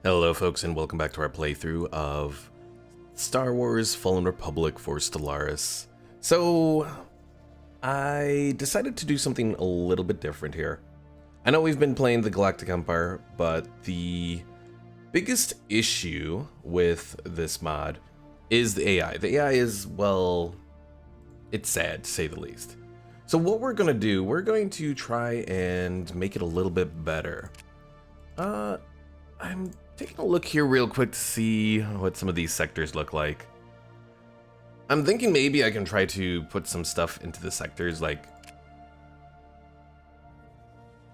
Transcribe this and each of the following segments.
Hello folks, and welcome back to our playthrough of Star Wars Fallen Republic for Stellaris. So, I decided to do something a little bit different here. I know we've been playing the Galactic Empire, but the biggest issue with this mod is the AI. The AI is, well, it's sad to say the least. So what we're going to do, we're going to try and make it a little bit better. I'm taking a look here real quick to see what some of these sectors look like. I'm thinking maybe I can try to put some stuff into the sectors like...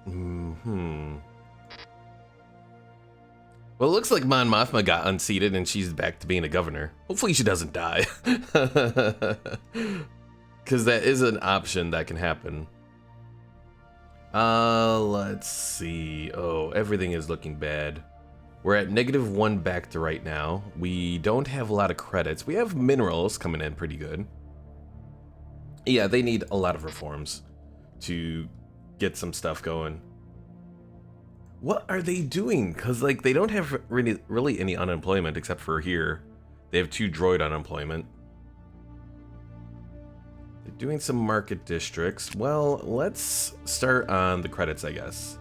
Well, it looks like Mon Mothma got unseated and she's back to being a governor. Hopefully she doesn't die. Because that is an option that can happen. Let's see. Oh, everything is looking bad. We're at -1 back to right now. We don't have a lot of credits. We have minerals coming in pretty good. Yeah, they need a lot of reforms to get some stuff going. What are they doing? Because, like, they don't have really any unemployment except for here. They have 2 droid unemployment. They're doing some market districts. Well, let's start on the credits, I guess.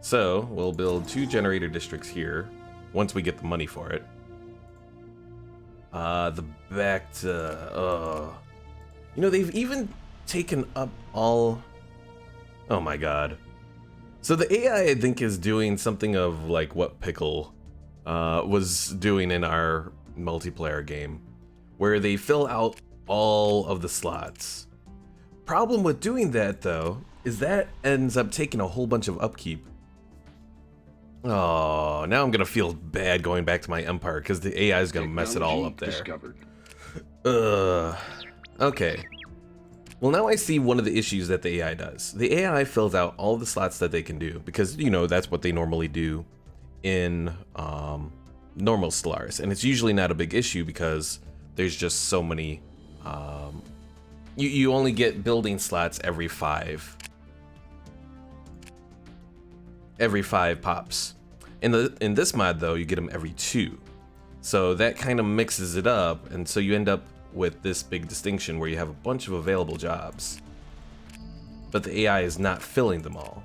So, we'll build 2 generator districts here, once we get the money for it. The back to, you know, they've even taken up all... Oh my god. So the AI, I think, is doing something of, like, what Pickle was doing in our multiplayer game, where they fill out all of the slots. Problem with doing that, though, is that ends up taking a whole bunch of upkeep. Oh, now I'm gonna feel bad going back to my empire because the AI is gonna mess it all up there. Discovered. Okay. Well, now I see one of the issues that the AI does. The AI fills out all the slots that they can do because, you know, that's what they normally do in normal Stellaris, and it's usually not a big issue because there's just so many. You only get building slots every 5 pops. In this mod, though, you get them every 2. So that kind of mixes it up, and so you end up with this big distinction where you have a bunch of available jobs, but the AI is not filling them all.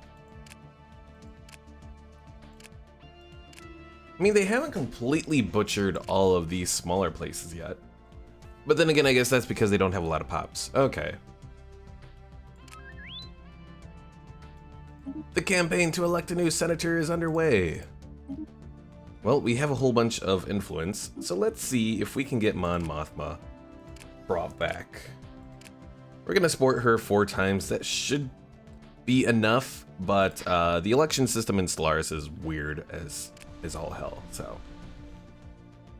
I mean, they haven't completely butchered all of these smaller places yet. But then again, I guess that's because they don't have a lot of pops. Okay. The campaign to elect a new senator is underway. Well, we have a whole bunch of influence, so let's see if we can get Mon Mothma brought back. We're gonna support her 4 times. That should be enough, but the election system in Stellaris is weird as all hell, so.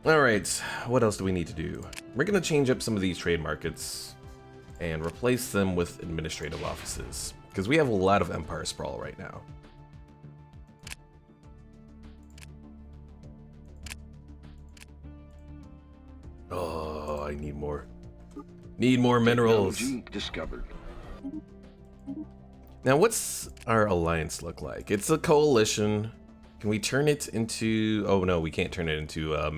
Alright, what else do we need to do? We're gonna change up some of these trade markets and replace them with administrative offices, because we have a lot of Empire sprawl right now. Oh, I need more. Need more minerals. Technology discovered. Now, what's our alliance look like? It's a coalition. Can we turn it into... Oh no, we can't turn it into a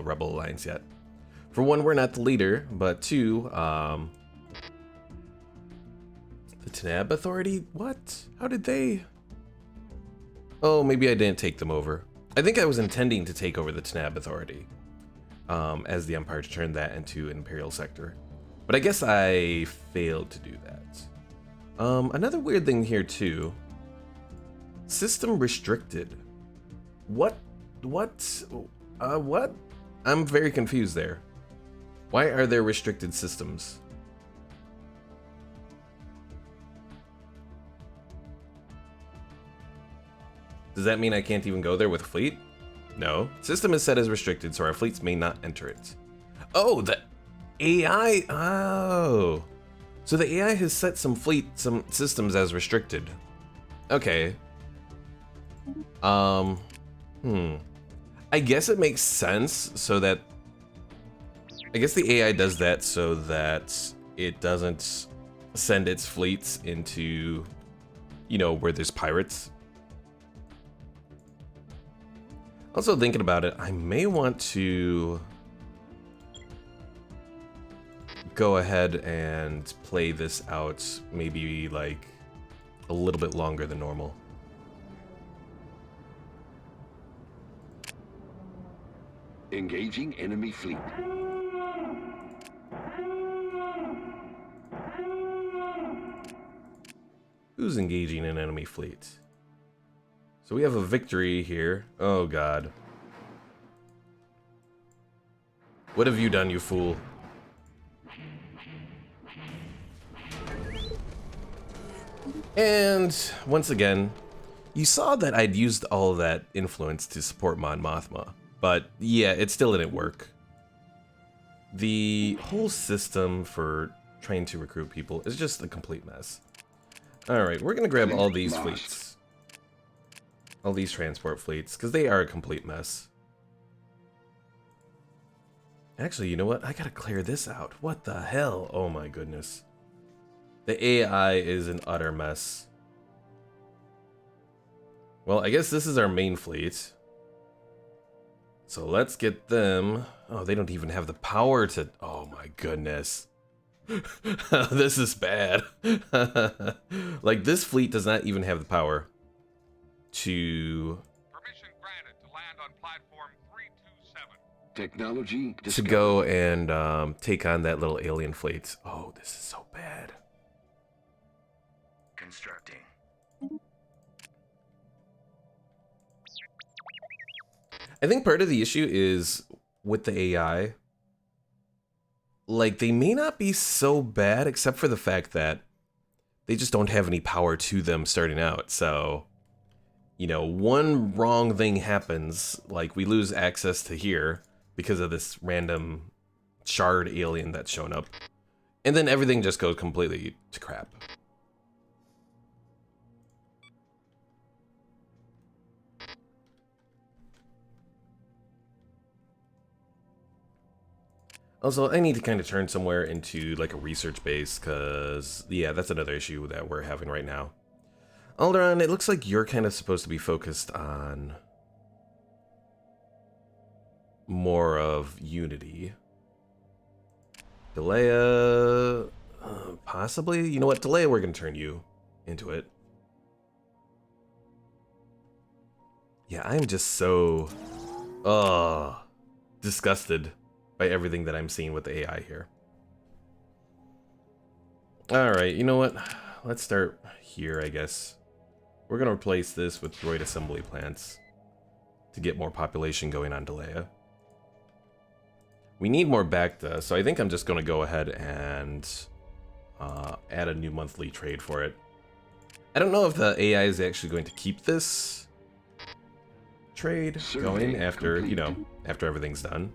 rebel alliance yet. For one, we're not the leader, but 2, the Tanab Authority? What? How did they... Oh, maybe I didn't take them over. I think I was intending to take over the Tanab Authority as the Empire to turn that into an Imperial sector. But I guess I failed to do that. Another weird thing here too. System restricted. What? I'm very confused there. Why are there restricted systems? Does that mean I can't even go there with a fleet? No. System is set as restricted, so our fleets may not enter it. Oh, the AI. Oh. So the AI has set some systems as restricted. Okay. I guess it makes sense so that... I guess the AI does that so that it doesn't send its fleets into, you know, where there's pirates. Also thinking about it, I may want to go ahead and play this out maybe like a little bit longer than normal. Engaging enemy fleet. Who's engaging an enemy fleet? So we have a victory here. Oh god. What have you done, you fool? And once again, you saw that I'd used all that influence to support Mon Mothma, but yeah, it still didn't work. The whole system for trying to recruit people is just a complete mess. Alright, we're gonna grab all these fleets. All these transport fleets, because they are a complete mess. Actually, you know what? I gotta clear this out. What the hell? Oh my goodness. The AI is an utter mess. Well, I guess this is our main fleet. So let's get them. Oh, they don't even have the power to... Oh my goodness. This is bad. Like, this fleet does not even have the power to... Permission granted to land on platform 327. Technology to discovered. go and take on that little alien fleet. Oh, this is so bad. Constructing. I think part of the issue is with the AI. Like, they may not be so bad, except for the fact that they just don't have any power to them starting out. So, you know, one wrong thing happens, like we lose access to here because of this random shard alien that's shown up. And then everything just goes completely to crap. Also, I need to kind of turn somewhere into like a research base, because, yeah, that's another issue that we're having right now. Alderaan, it looks like you're kind of supposed to be focused on more of unity. Delea, possibly? You know what, Delea, we're going to turn you into it. Yeah, I'm just so, disgusted by everything that I'm seeing with the AI here. Alright, you know what? Let's start here, I guess. We're gonna replace this with droid assembly plants to get more population going on Delea. We need more Bacta, so I think I'm just gonna go ahead and add a new monthly trade for it. I don't know if the AI is actually going to keep this trade going after, you know, after everything's done.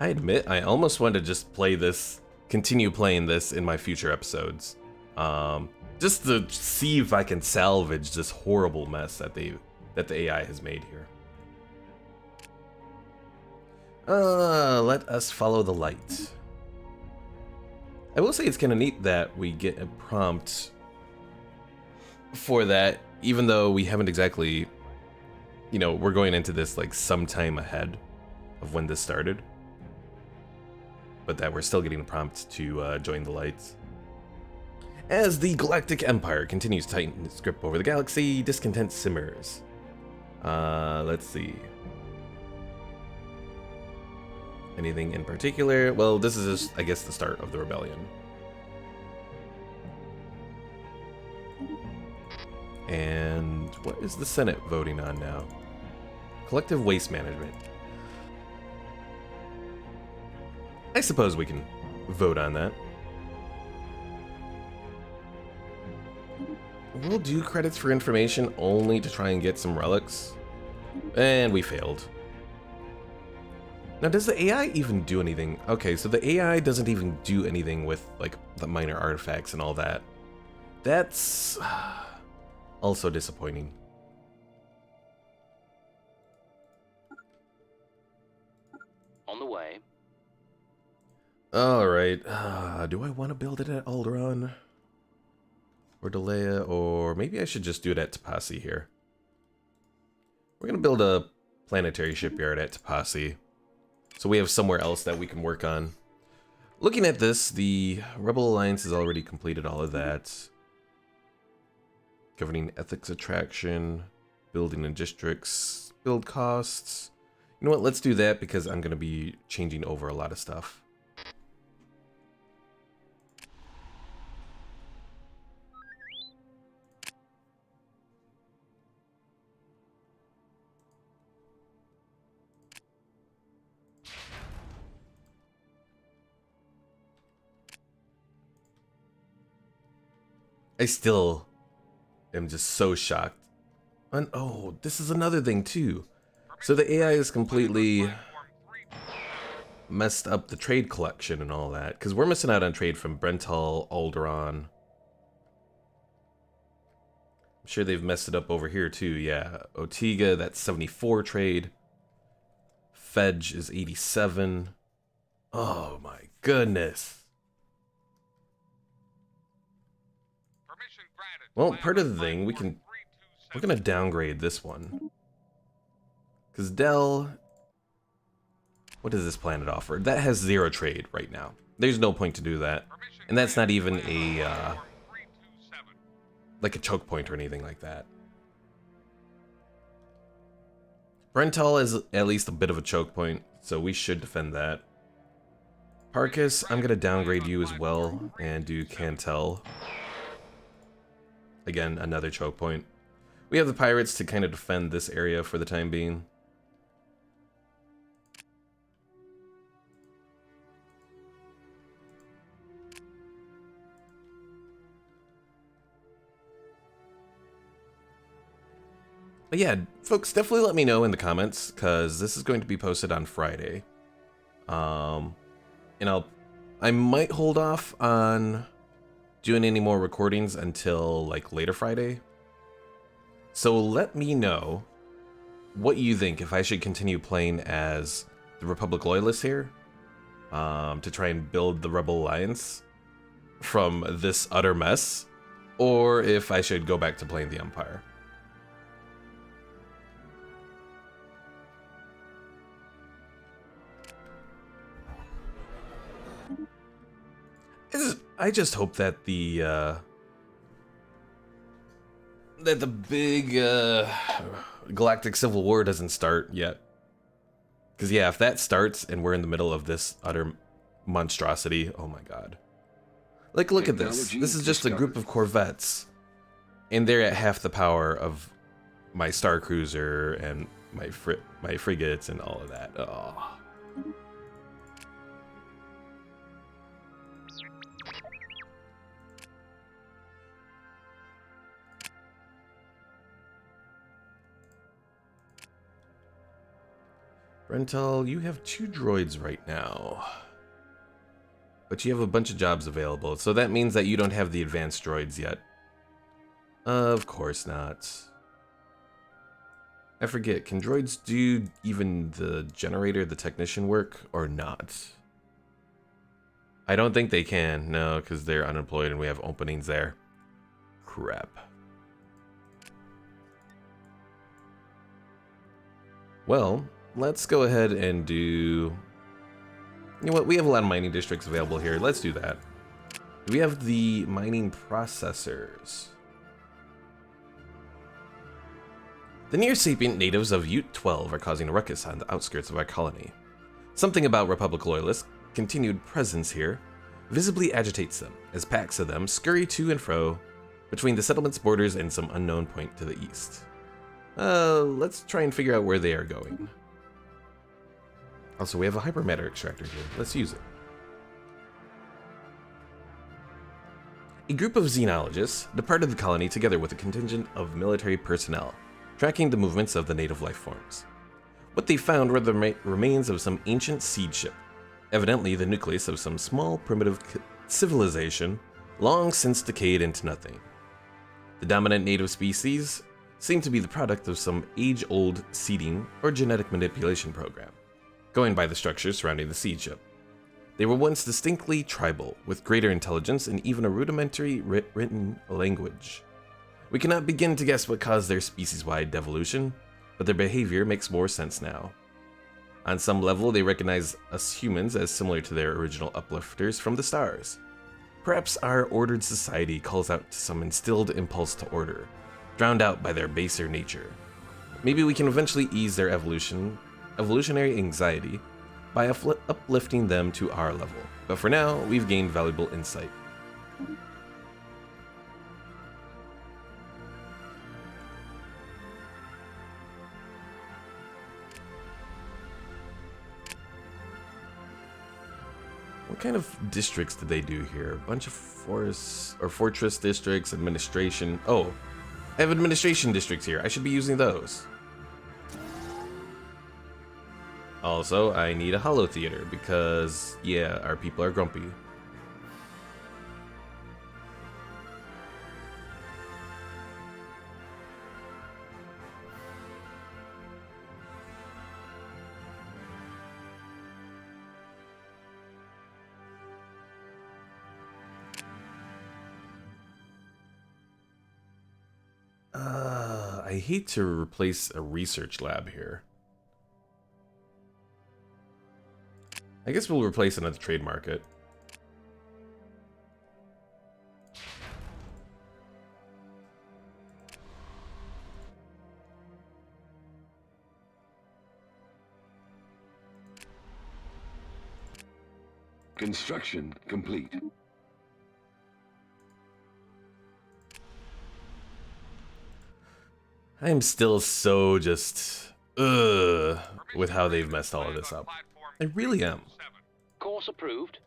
I admit, I almost want to just play this, continue playing this in my future episodes. Just to see if I can salvage this horrible mess that the AI has made here. Let us follow the light. I will say it's kind of neat that we get a prompt for that, even though we haven't exactly, you know, we're going into this like sometime ahead of when this started. But that we're still getting a prompt to join the lights. As the Galactic Empire continues to tighten its grip over the galaxy, discontent simmers. Let's see. Anything in particular? Well, this is just, I guess, the start of the rebellion. And what is the Senate voting on now? Collective waste management. I suppose we can vote on that. We'll do credits for information only to try and get some relics. And we failed. Now, does the AI even do anything? Okay, so the AI doesn't even do anything with, like, the minor artifacts and all that. That's also disappointing. Alright, do I want to build it at Alderaan? Or Delea, or maybe I should just do it at Tapasi here. We're going to build a planetary shipyard at Tapasi, so we have somewhere else that we can work on. Looking at this, the Rebel Alliance has already completed all of that. Governing ethics attraction, building in districts, build costs. You know what, let's do that because I'm going to be changing over a lot of stuff. I still am just so shocked. And oh, this is another thing too. So the AI is completely messed up the trade collection and all that, because we're missing out on trade from Brental, Alderaan. I'm sure they've messed it up over here too, yeah. Otiga, that's 74 trade. Fedge is 87. Oh my goodness. Well, part of the thing, we're gonna downgrade this one. Because Dell, what does this planet offer? That has 0 trade right now. There's no point to do that. And that's not even a, like a choke point or anything like that. Brental is at least a bit of a choke point, so we should defend that. Parkus, I'm gonna downgrade you as well, and do Cantel. Again, another choke point. We have the pirates to kind of defend this area for the time being. But yeah, folks, definitely let me know in the comments, because this is going to be posted on Friday. And I might hold off on doing any more recordings until like later Friday. So let me know what you think, if I should continue playing as the Republic Loyalists here, to try and build the Rebel Alliance from this utter mess, or if I should go back to playing the Empire. I just hope that the big galactic civil war doesn't start yet. Because yeah, if that starts and we're in the middle of this utter monstrosity, oh my god. Like, look at this. This is just a group of corvettes, and they're at half the power of my Star Cruiser and my frigates and all of that. Oh. Brental, you have 2 droids right now. But you have a bunch of jobs available, so that means that you don't have the advanced droids yet. Of course not. I forget, can droids do even the generator, the technician work, or not? I don't think they can, no, because they're unemployed and we have openings there. Crap. Well, let's go ahead and do... You know what, we have a lot of mining districts available here. Let's do that. Do we have the mining processors? The near-sapient natives of Ute 12 are causing a ruckus on the outskirts of our colony. Something about Republic Loyalists' continued presence here visibly agitates them, as packs of them scurry to and fro between the settlement's borders and some unknown point to the east. Let's try and figure out where they are going. Also, we have a hypermatter extractor here. Let's use it. A group of xenologists departed the colony together with a contingent of military personnel, tracking the movements of the native life forms. What they found were the remains of some ancient seed ship, evidently the nucleus of some small primitive civilization, long since decayed into nothing. The dominant native species seemed to be the product of some age-old seeding or genetic manipulation program, going by the structures surrounding the seed ship. They were once distinctly tribal, with greater intelligence and even a rudimentary written language. We cannot begin to guess what caused their species-wide devolution, but their behavior makes more sense now. On some level, they recognize us humans as similar to their original uplifters from the stars. Perhaps our ordered society calls out to some instilled impulse to order, drowned out by their baser nature. Maybe we can eventually ease their evolutionary anxiety by uplifting them to our level. But for now, we've gained valuable insight. What kind of districts did they do here? A bunch of fortress districts, administration. Oh, I have administration districts here. I should be using those. Also, I need a holo theater because, yeah, our people are grumpy. I hate to replace a research lab here. I guess we'll replace it at the trade market. Construction complete. I am still so just with how they've messed all of this up. I really am. Course approved.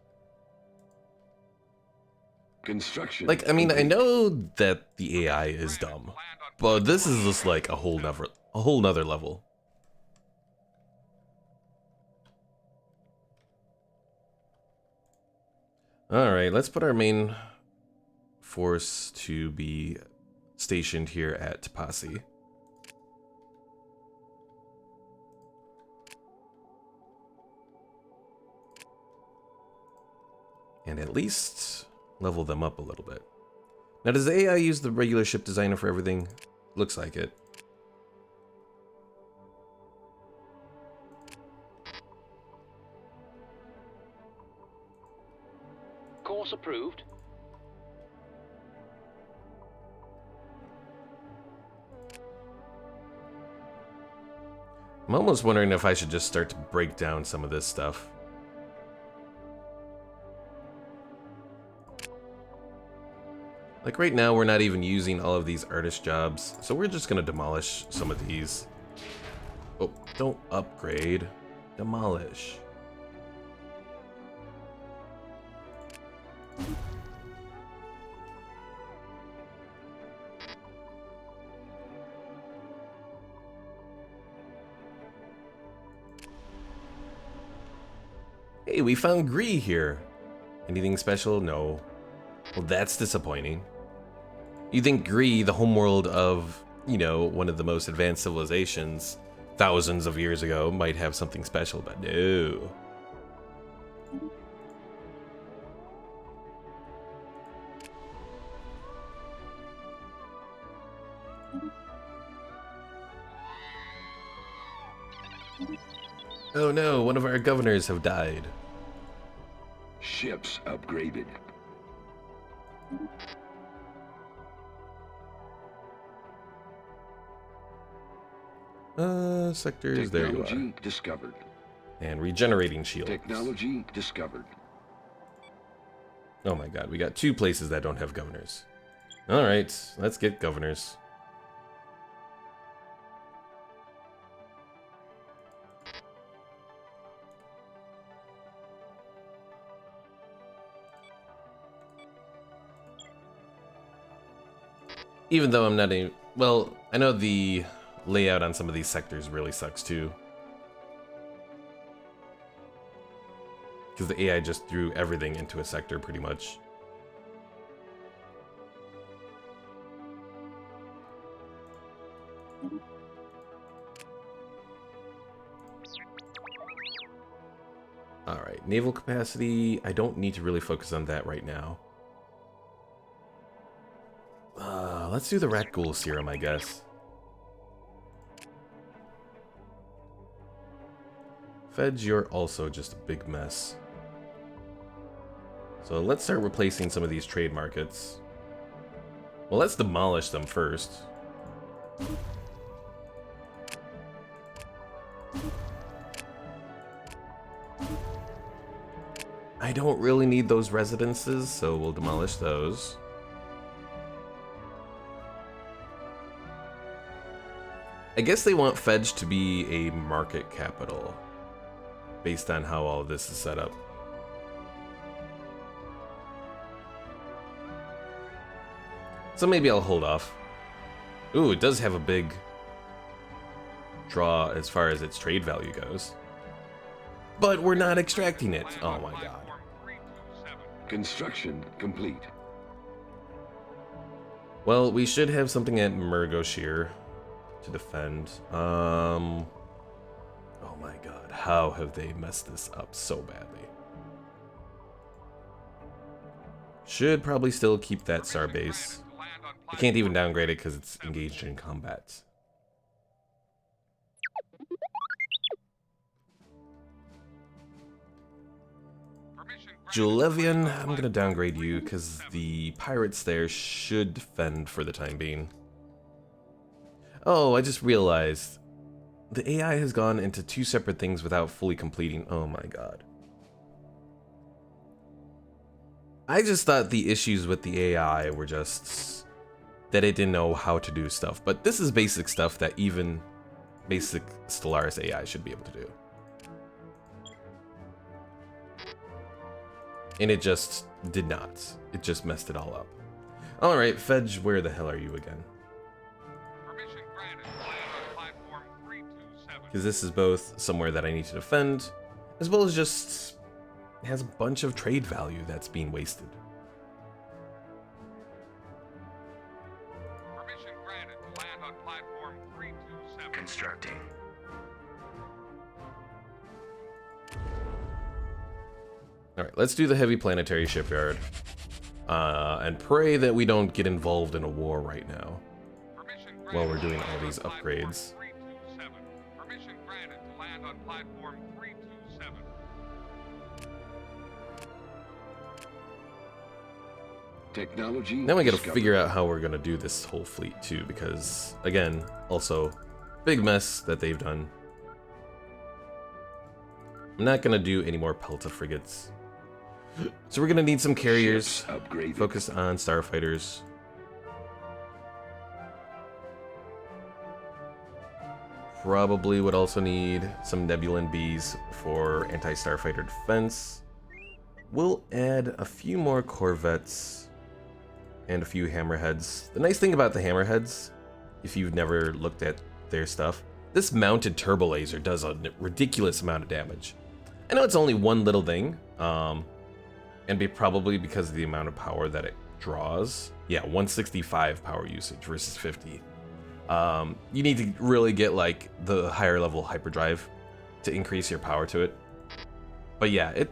Construction. Like, I mean, I complete. know that the AI is dumb, but this is just like a whole nother level. All right, let's put our main force to be stationed here at Tapasi. And at least level them up a little bit. Now, does the AI use the regular ship designer for everything? Looks like it. Course approved. I'm almost wondering if I should just start to break down some of this stuff. Like right now, we're not even using all of these artist jobs, so we're just gonna demolish some of these. Oh, don't upgrade. Demolish. Hey, we found Gree here. Anything special? No. Well, that's disappointing. You think Gree, the homeworld of, you know, one of the most advanced civilizations thousands of years ago, might have something special, but no. Oh no, one of our governors have died. Ships upgraded. Sectors, there you Technology are. discovered. And regenerating shields. Technology discovered. Oh my god, we got 2 places that don't have governors. Alright, let's get governors. Even though I'm not a... Well, I know the layout on some of these sectors really sucks too. Because the AI just threw everything into a sector pretty much. Alright. naval capacity, I don't need to really focus on that right now. Let's do the rat ghoul serum, I guess. Feds, you're also just a big mess. So let's start replacing some of these trade markets. Well, let's demolish them first. I don't really need those residences, so we'll demolish those. I guess they want Fedge to be a market capital, based on how all of this is set up. So maybe I'll hold off. Ooh, it does have a big draw as far as its trade value goes. But we're not extracting it. Oh my god. Construction complete. Well, we should have something at Murgoshire to defend. Oh my god, how have they messed this up so badly? Should probably still keep that star base. I can't even downgrade it because it's engaged in combat. Julevian, I'm going to downgrade you because the pirates there should defend for the time being. Oh, I just realized the AI has gone into two separate things without fully completing. Oh my god. I just thought the issues with the AI were just that it didn't know how to do stuff, but this is basic stuff that even basic Stellaris AI should be able to do. And it just did not. It just messed it all up. Alright, Fedge, where the hell are you again? Because this is both somewhere that I need to defend, as well as just has a bunch of trade value that's being wasted. Permission granted to land on platform 327. Constructing. Alright, let's do the heavy planetary shipyard. And pray that we don't get involved in a war right now while we're doing all these upgrades. Permission granted to land on platform 327. Technology. Now we gotta discovered. figure out how we're gonna do this whole fleet too, because, again, also, big mess that they've done. I'm not gonna do any more Pelta frigates. So we're gonna need some carriers, Ships upgraded. focus on starfighters. Probably would also need some Nebulan Bs for anti-starfighter defense. We'll add a few more corvettes and a few hammerheads. The nice thing about the hammerheads, if you've never looked at their stuff, this mounted turbo laser does a ridiculous amount of damage. I know it's only one little thing, and probably because of the amount of power that it draws. Yeah, 165 power usage versus 50. You need to really get like the higher level hyperdrive to increase your power to it. But yeah,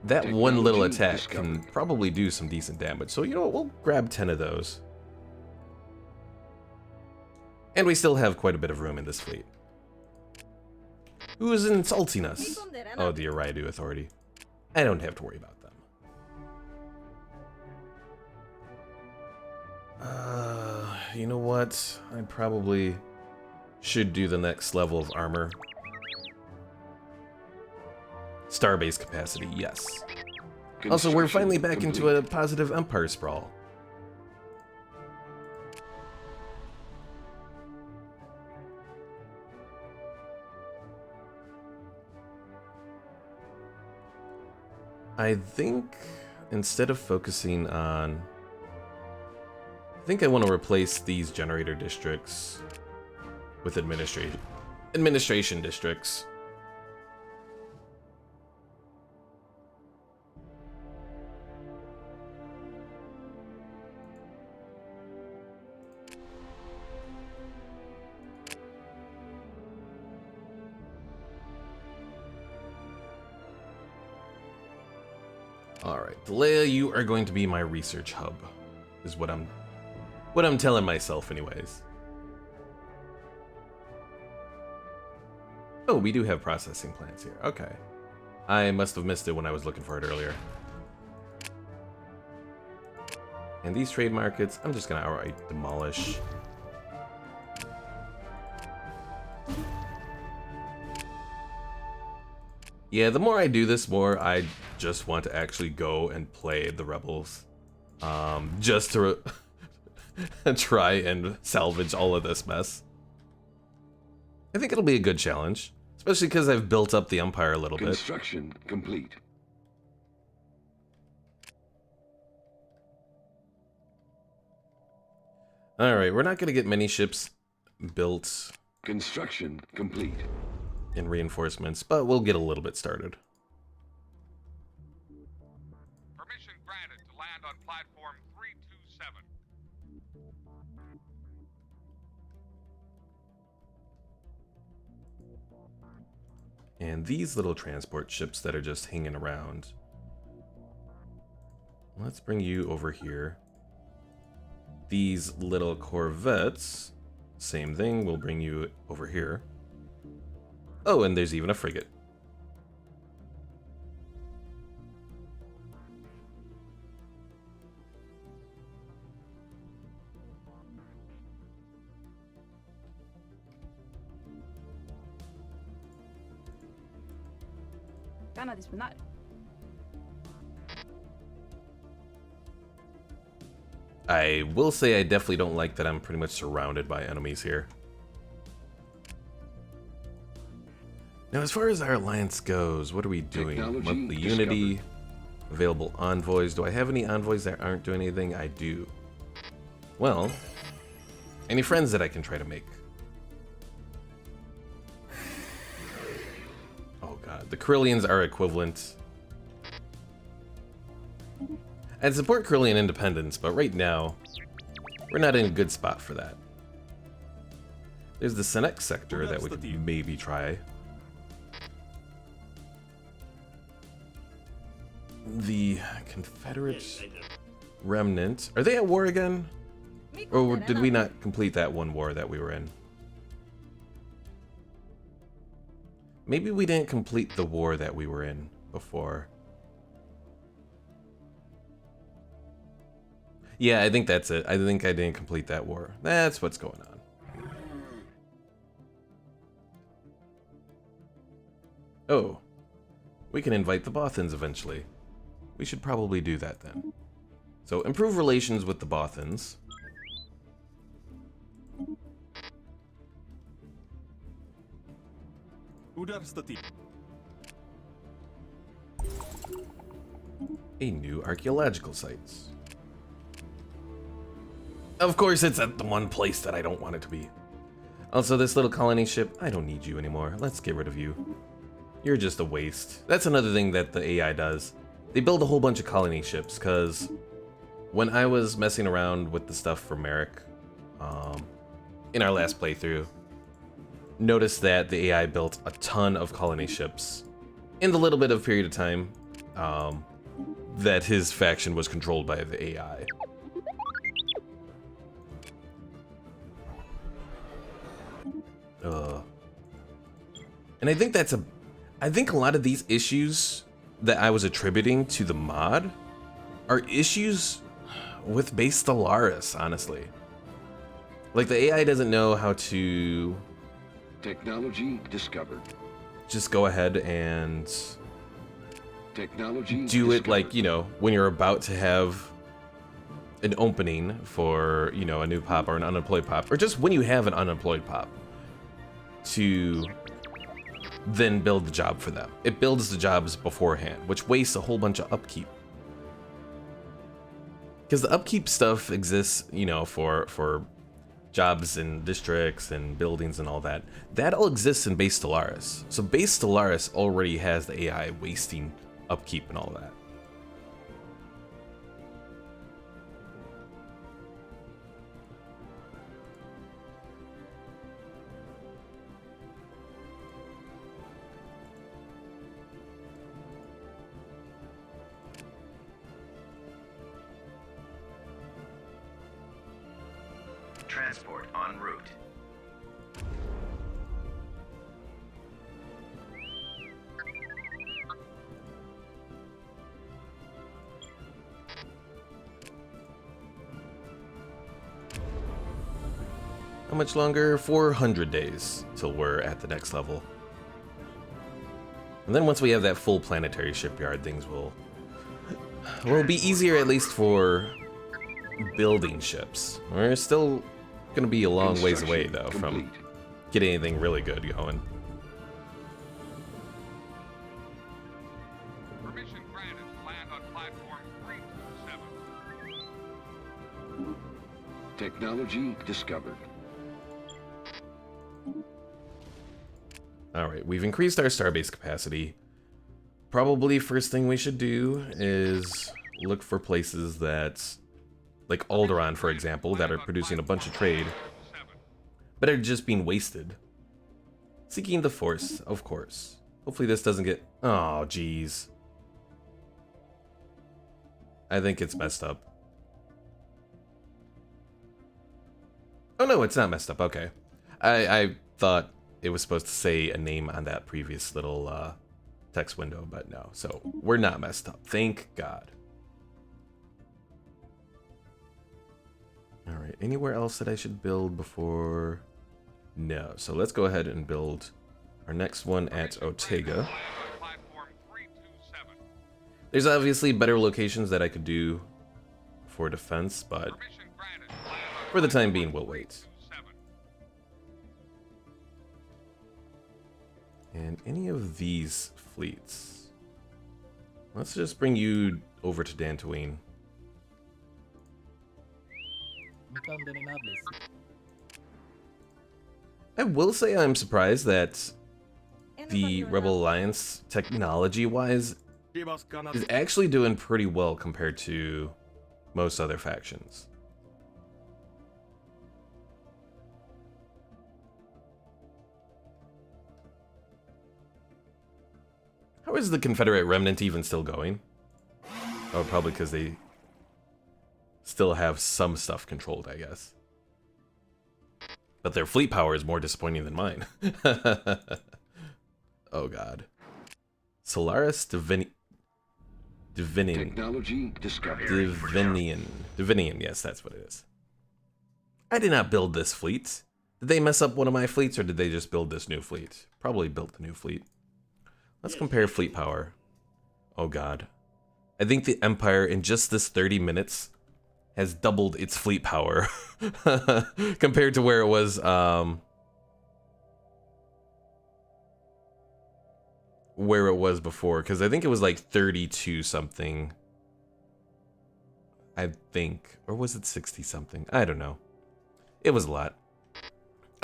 that one little attack can probably do some decent damage. So you know what, we'll grab 10 of those. And we still have quite a bit of room in this fleet. Who is insulting us? Oh, the Ariadu Authority. I don't have to worry about them. You know what? I probably should do the next level of armor. Starbase capacity, yes. Also, we're finally back into a positive Empire sprawl. I think instead of focusing on... I think I want to replace these generator districts with administration districts. Alright, Leia, you are going to be my research hub, is what I'm telling myself anyways. Oh, we do have processing plants here. Okay. I must have missed it when I was looking for it earlier. And these trade markets, I'm just gonna outright demolish. Yeah, the more I do this, more I just want to actually go and play the rebels. Just to try and salvage all of this mess. I think it'll be a good challenge, especially because I've built up the Empire a little bit. Construction complete. Alright, we're not going to get many ships built Construction complete. in reinforcements, but we'll get a little bit started. Permission granted to land on platform 327. And these little transport ships that are just hanging around, let's bring you over here. These little corvettes, same thing, we'll bring you over here. Oh, and there's even a frigate. Gana disponar. I will say I definitely don't like that I'm pretty much surrounded by enemies here. Now, as far as our alliance goes, what are we doing? Technology Monthly discovered. unity, available envoys. Do I have any envoys that aren't doing anything? I do. Well, any friends that I can try to make? Oh god, the Corellians are equivalent. I'd support Corellian independence, but right now, we're not in a good spot for that. There's the Senex sector that we could maybe try. The Confederate Remnant. Are they at war again? Or did we not complete that one war that we were in? Maybe we didn't complete the war that we were in before. Yeah, I think that's it. I think I didn't complete that war. That's what's going on. Oh, we can invite the Bothans eventually. We should probably do that then. So, improve relations with the Bothans. A new archaeological sites. Of course, it's at the one place that I don't want it to be. Also, this little colony ship, I don't need you anymore. Let's get rid of you. You're just a waste. That's another thing that the AI does. They build a whole bunch of colony ships, because when I was messing around with the stuff for Merrick, in our last playthrough, noticed that the AI built a ton of colony ships in the little bit of period of time that his faction was controlled by the AI. And I think I think a lot of these issues that I was attributing to the mod are issues with base Stellaris, honestly. Like, the AI doesn't know how to Technology discovered. just go ahead and Technology do it discovered. like, you know, when you're about to have an opening for, you know, a new pop or an unemployed pop, or just when you have an unemployed pop, to then build the job for them. It builds the jobs beforehand, which wastes a whole bunch of upkeep. Because the upkeep stuff exists, you know, for jobs in districts and buildings and all that. That all exists in base Stellaris. So base Stellaris already has the AI wasting upkeep and all that. Transport en route. How much longer? 400 days till we're at the next level. And then once we have that full planetary shipyard, things will be easier, at least for building ships. We're still gonna be a long ways away though from getting anything really good going. Permission granted to land on platform 327. Technology discovered. Alright, we've increased our starbase capacity. Probably first thing we should do is look for places that, like Alderaan for example, that are producing a bunch of trade, but are just being wasted. Seeking the Force, of course. Hopefully this doesn't get... Oh, jeez. I think it's messed up. Oh no, it's not messed up, okay. I thought it was supposed to say a name on that previous little text window, but no. So we're not messed up, thank God. Alright, anywhere else that I should build before? No, so let's go ahead and build our next one at Otega. There's obviously better locations that I could do for defense, but for the time being, we'll wait. And any of these fleets. Let's just bring you over to Dantooine. I will say I'm surprised that the Rebel Alliance, technology-wise, is actually doing pretty well compared to most other factions. How is the Confederate Remnant even still going? Oh, probably because they still have some stuff controlled, I guess. But their fleet power is more disappointing than mine. Oh god. Solaris Divinian. Technology discovered. Divinian, yes, that's what it is. I did not build this fleet. Did they mess up one of my fleets, or did they just build this new fleet? Probably built the new fleet. Let's compare fleet power. Oh god. I think the Empire, in just this 30 minutes, has doubled its fleet power compared to where it was, before. Because I think it was like 32 something. I think. Or was it 60 something? I don't know. It was a lot.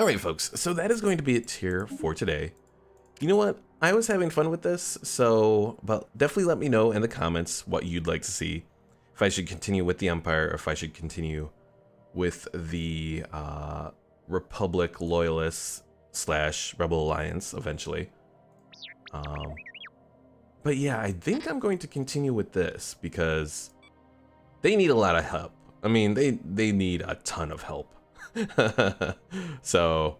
Alright, folks. So that is going to be it here for today. You know what? I was having fun with this, so but definitely let me know in the comments what you'd like to see. If I should continue with the Empire, or if I should continue with the Republic Loyalists / Rebel Alliance eventually. But yeah, I think I'm going to continue with this because they need a lot of help. I mean, they need a ton of help. So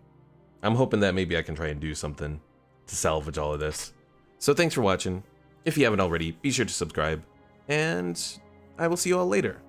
I'm hoping that maybe I can try and do something to salvage all of this. So thanks for watching. If you haven't already, be sure to subscribe, and I will see you all later.